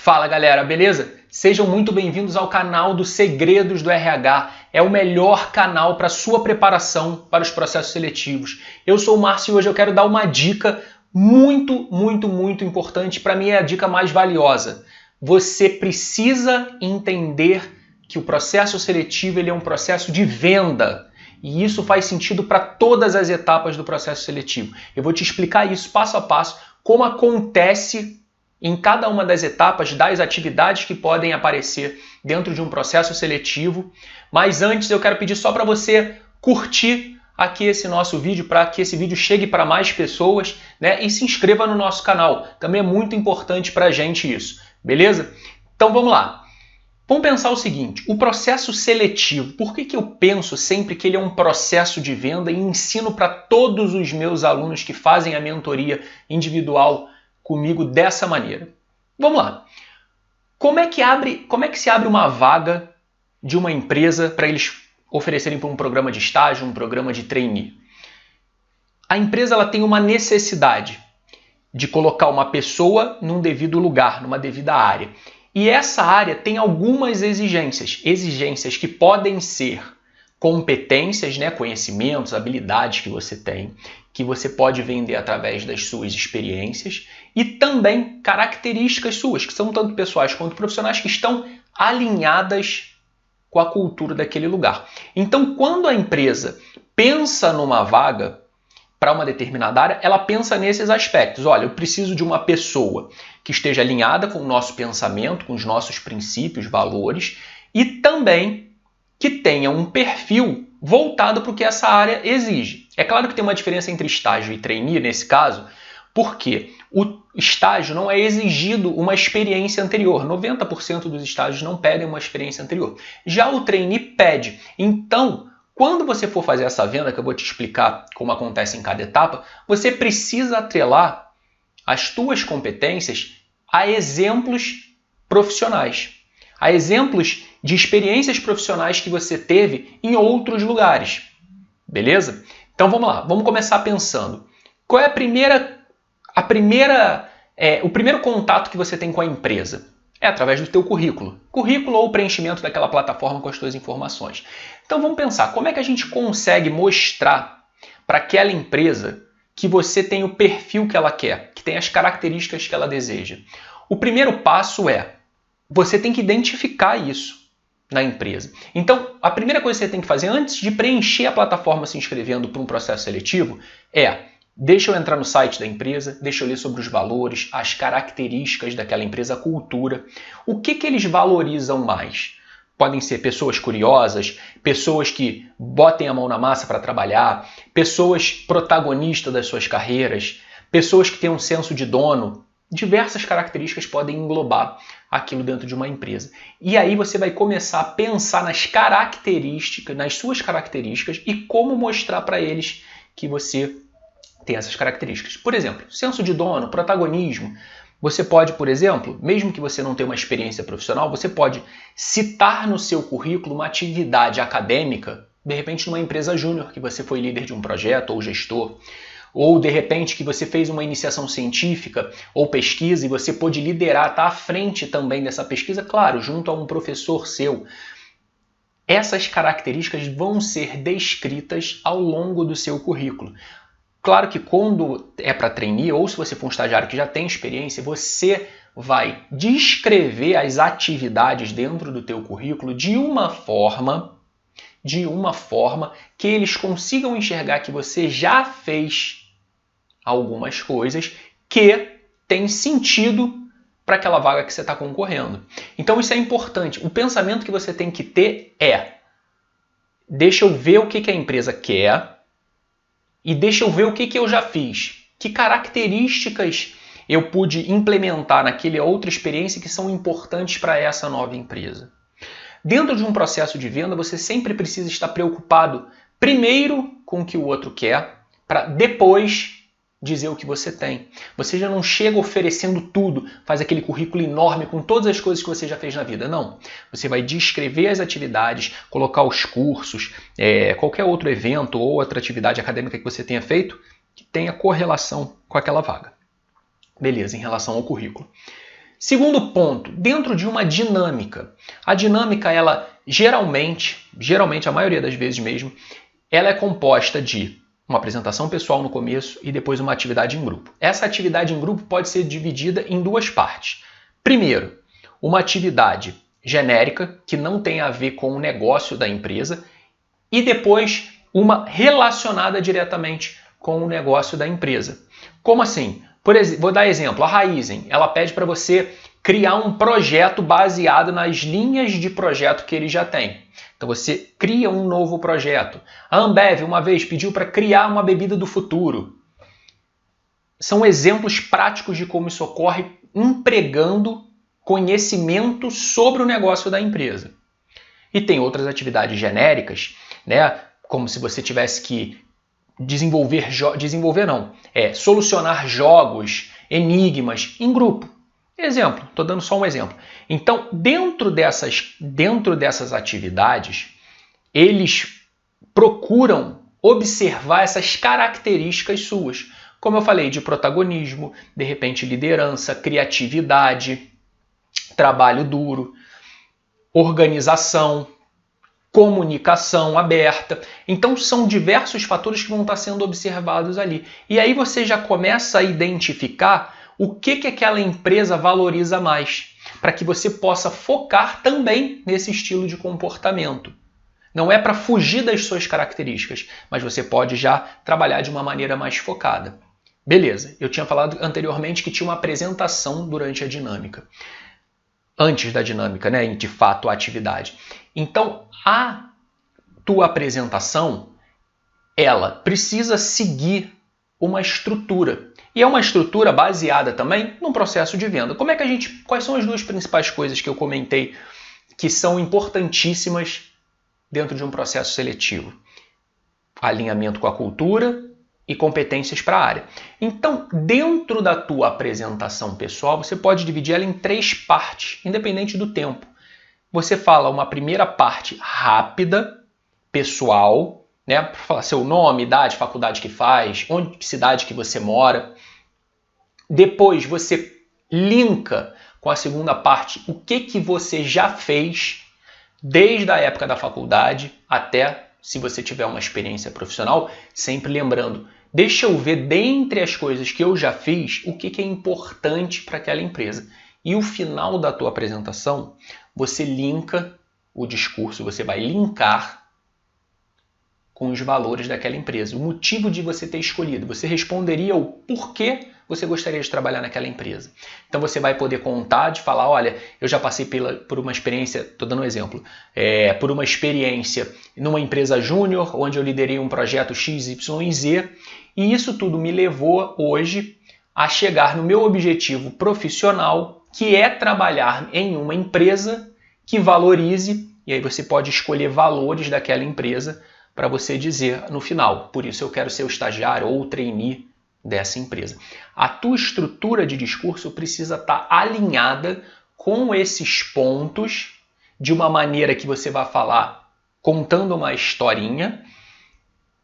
Fala galera, beleza? Sejam muito bem-vindos ao canal dos Segredos do RH. É o melhor canal para sua preparação para os processos seletivos. Eu sou o Márcio e hoje eu quero dar uma dica muito importante. Para mim é a dica mais valiosa. Você precisa entender que o processo seletivo ele é um processo de venda. E isso faz sentido para todas as etapas do processo seletivo. Eu vou te explicar isso passo a passo, como acontece em cada uma das etapas das atividades que podem aparecer dentro de um processo seletivo. Mas antes eu quero pedir só para você curtir aqui esse nosso vídeo, para que esse vídeo chegue para mais pessoas, né? E se inscreva no nosso canal. Também é muito importante para a gente isso, beleza? Então vamos lá. Vamos pensar o seguinte, o processo seletivo, por que eu penso sempre que ele é um processo de venda e ensino para todos os meus alunos que fazem a mentoria individual comigo dessa maneira? Vamos lá. Como é que se abre uma vaga de uma empresa para eles oferecerem para um programa de estágio, um programa de trainee? A empresa ela tem uma necessidade de colocar uma pessoa num devido lugar, numa devida área. E essa área tem algumas exigências que podem ser competências, né, conhecimentos, habilidades que você tem, que você pode vender através das suas experiências, e também características suas, que são tanto pessoais quanto profissionais, que estão alinhadas com a cultura daquele lugar. Então, quando a empresa pensa numa vaga para uma determinada área, ela pensa nesses aspectos. Olha, eu preciso de uma pessoa que esteja alinhada com o nosso pensamento, com os nossos princípios, valores, e também que tenha um perfil voltado para o que essa área exige. É claro que tem uma diferença entre estágio e trainee nesse caso, porque o estágio não é exigido uma experiência anterior. 90% dos estágios não pedem uma experiência anterior. Já o trainee pede. Então, quando você for fazer essa venda, que eu vou te explicar como acontece em cada etapa, você precisa atrelar as tuas competências a exemplos profissionais, a exemplos de experiências profissionais que você teve em outros lugares, beleza? Então vamos lá, vamos começar pensando. Qual é o primeiro contato que você tem com a empresa? É através do teu currículo. Currículo ou preenchimento daquela plataforma com as tuas informações. Então vamos pensar, como é que a gente consegue mostrar para aquela empresa que você tem o perfil que ela quer, que tem as características que ela deseja? O primeiro passo é, você tem que identificar isso na empresa. Então, a primeira coisa que você tem que fazer antes de preencher a plataforma se inscrevendo para um processo seletivo é, deixa eu entrar no site da empresa, deixa eu ler sobre os valores, as características daquela empresa, a cultura. O que eles valorizam mais? Podem ser pessoas curiosas, pessoas que botem a mão na massa para trabalhar, pessoas protagonistas das suas carreiras, pessoas que têm um senso de dono. Diversas características podem englobar aquilo dentro de uma empresa. E aí você vai começar a pensar nas características, nas suas características e como mostrar para eles que você tem essas características. Por exemplo, senso de dono, protagonismo. Você pode, por exemplo, mesmo que você não tenha uma experiência profissional, você pode citar no seu currículo uma atividade acadêmica, de repente numa empresa júnior, que você foi líder de um projeto ou gestor, ou de repente que você fez uma iniciação científica ou pesquisa e você pôde liderar, estar à frente também dessa pesquisa, claro, junto a um professor seu. Essas características vão ser descritas ao longo do seu currículo. Claro que quando é para trainee, ou se você for um estagiário que já tem experiência, você vai descrever as atividades dentro do teu currículo de uma forma que eles consigam enxergar que você já fez algumas coisas que têm sentido para aquela vaga que você está concorrendo. Então isso é importante. O pensamento que você tem que ter é, deixa eu ver o que a empresa quer, e deixa eu ver o que eu já fiz. Que características eu pude implementar naquela outra experiência que são importantes para essa nova empresa. Dentro de um processo de venda, você sempre precisa estar preocupado primeiro com o que o outro quer, para depois dizer o que você tem. Você já não chega oferecendo tudo, faz aquele currículo enorme com todas as coisas que você já fez na vida. Não. Você vai descrever as atividades, colocar os cursos, qualquer outro evento ou outra atividade acadêmica que você tenha feito que tenha correlação com aquela vaga. Beleza, em relação ao currículo. Segundo ponto, dentro de uma dinâmica. A dinâmica, ela geralmente, a maioria das vezes mesmo, ela é composta de uma apresentação pessoal no começo e depois uma atividade em grupo. Essa atividade em grupo pode ser dividida em duas partes. Primeiro, uma atividade genérica, que não tem a ver com o negócio da empresa, e depois uma relacionada diretamente com o negócio da empresa. Como assim? Vou dar exemplo, a Raizen, ela pede para você criar um projeto baseado nas linhas de projeto que ele já tem. Então você cria um novo projeto. A Ambev, uma vez, pediu para criar uma bebida do futuro. São exemplos práticos de como isso ocorre empregando conhecimento sobre o negócio da empresa. E tem outras atividades genéricas, né? Como se você tivesse que solucionar jogos, enigmas em grupo. Exemplo, estou dando só um exemplo. Então, dentro dessas atividades, eles procuram observar essas características suas. Como eu falei, de protagonismo, de repente liderança, criatividade, trabalho duro, organização, comunicação aberta. Então são diversos fatores que vão estar sendo observados ali. E aí você já começa a identificar o que aquela empresa valoriza mais, para que você possa focar também nesse estilo de comportamento. Não é para fugir das suas características, mas você pode já trabalhar de uma maneira mais focada. Beleza, eu tinha falado anteriormente que tinha uma apresentação durante a dinâmica. Antes da dinâmica, né? De fato, a atividade. Então, a tua apresentação, ela precisa seguir uma estrutura. E é uma estrutura baseada também num processo de venda. Quais são as duas principais coisas que eu comentei que são importantíssimas dentro de um processo seletivo? Alinhamento com a cultura e competências para a área. Então, dentro da tua apresentação pessoal, você pode dividir ela em 3 partes, independente do tempo. Você fala uma primeira parte rápida, pessoal, né? Para falar seu nome, idade, faculdade que faz, cidade que você mora. Depois você linka com a segunda parte o que você já fez desde a época da faculdade até se você tiver uma experiência profissional, sempre lembrando, deixa eu ver dentre as coisas que eu já fiz, o que é importante para aquela empresa. E o final da tua apresentação, você linka o discurso, você vai linkar com os valores daquela empresa. O motivo de você ter escolhido. Você responderia o porquê você gostaria de trabalhar naquela empresa. Então você vai poder contar, de falar, olha, eu já passei por uma experiência, estou dando um exemplo, por uma experiência numa empresa júnior, onde eu liderei um projeto XYZ, e isso tudo me levou hoje a chegar no meu objetivo profissional, que é trabalhar em uma empresa que valorize, e aí você pode escolher valores daquela empresa para você dizer no final, por isso eu quero ser o estagiário ou o trainee dessa empresa. A tua estrutura de discurso precisa estar alinhada com esses pontos de uma maneira que você vai falar contando uma historinha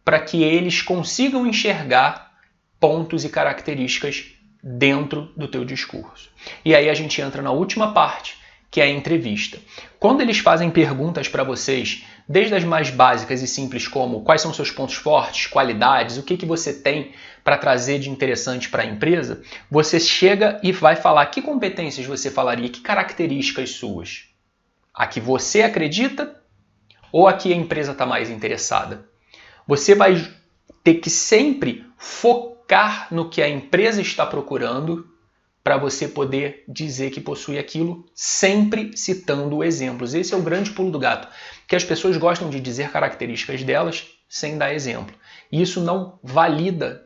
para que eles consigam enxergar pontos e características dentro do teu discurso. E aí a gente entra na última parte, que é a entrevista. Quando eles fazem perguntas para vocês, desde as mais básicas e simples como quais são seus pontos fortes, qualidades, o que você tem para trazer de interessante para a empresa, você chega e vai falar que competências você falaria, que características suas. A que você acredita ou a que a empresa está mais interessada. Você vai ter que sempre focar no que a empresa está procurando para você poder dizer que possui aquilo, sempre citando exemplos. Esse é o grande pulo do gato, que as pessoas gostam de dizer características delas sem dar exemplo. E isso não valida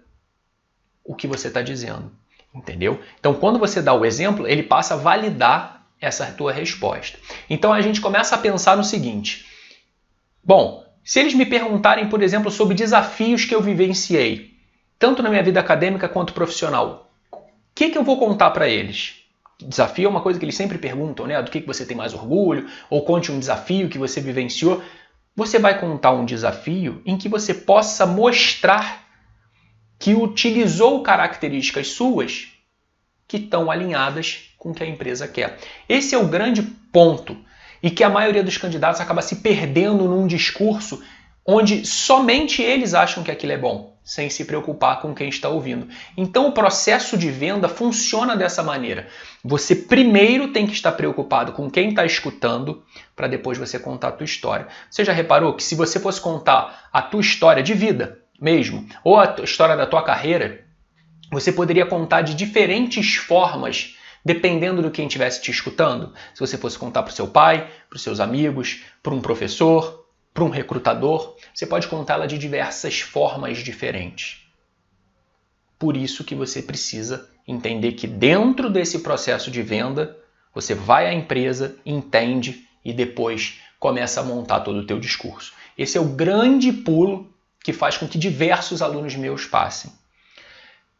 o que você está dizendo, entendeu? Então, quando você dá o exemplo, ele passa a validar essa tua resposta. Então, a gente começa a pensar no seguinte. Bom, se eles me perguntarem, por exemplo, sobre desafios que eu vivenciei, tanto na minha vida acadêmica quanto profissional, o que eu vou contar para eles? Desafio é uma coisa que eles sempre perguntam, né? Do que você tem mais orgulho? Ou conte um desafio que você vivenciou. Você vai contar um desafio em que você possa mostrar que utilizou características suas que estão alinhadas com o que a empresa quer. Esse é o grande ponto e que a maioria dos candidatos acaba se perdendo num discurso onde somente eles acham que aquilo é bom, sem se preocupar com quem está ouvindo. Então o processo de venda funciona dessa maneira. Você primeiro tem que estar preocupado com quem está escutando, para depois você contar a tua história. Você já reparou que se você fosse contar a tua história de vida mesmo, ou a história da tua carreira, você poderia contar de diferentes formas, dependendo do quem estivesse te escutando? Se você fosse contar para o seu pai, para os seus amigos, para um professor, para um recrutador, você pode contá-la de diversas formas diferentes. Por isso que você precisa entender que dentro desse processo de venda, você vai à empresa, entende e depois começa a montar todo o teu discurso. Esse é o grande pulo que faz com que diversos alunos meus passem.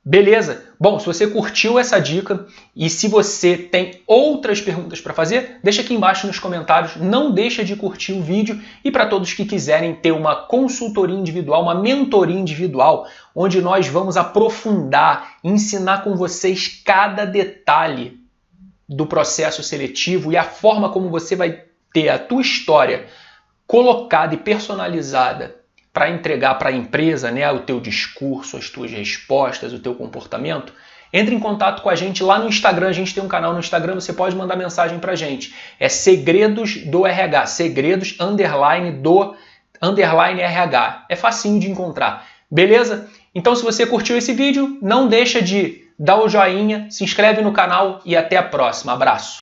Beleza? Bom, se você curtiu essa dica e se você tem outras perguntas para fazer, deixa aqui embaixo nos comentários. Não deixa de curtir o vídeo. E para todos que quiserem ter uma consultoria individual, uma mentoria individual, onde nós vamos aprofundar, ensinar com vocês cada detalhe do processo seletivo e a forma como você vai ter a tua história colocada e personalizada para entregar para a empresa, né, o teu discurso, as tuas respostas, o teu comportamento, entre em contato com a gente lá no Instagram. A gente tem um canal no Instagram, você pode mandar mensagem para a gente. É Segredos do RH, Segredos _ RH. É facinho de encontrar, beleza? Então se você curtiu esse vídeo, não deixa de dar o joinha, se inscreve no canal e até a próxima. Abraço!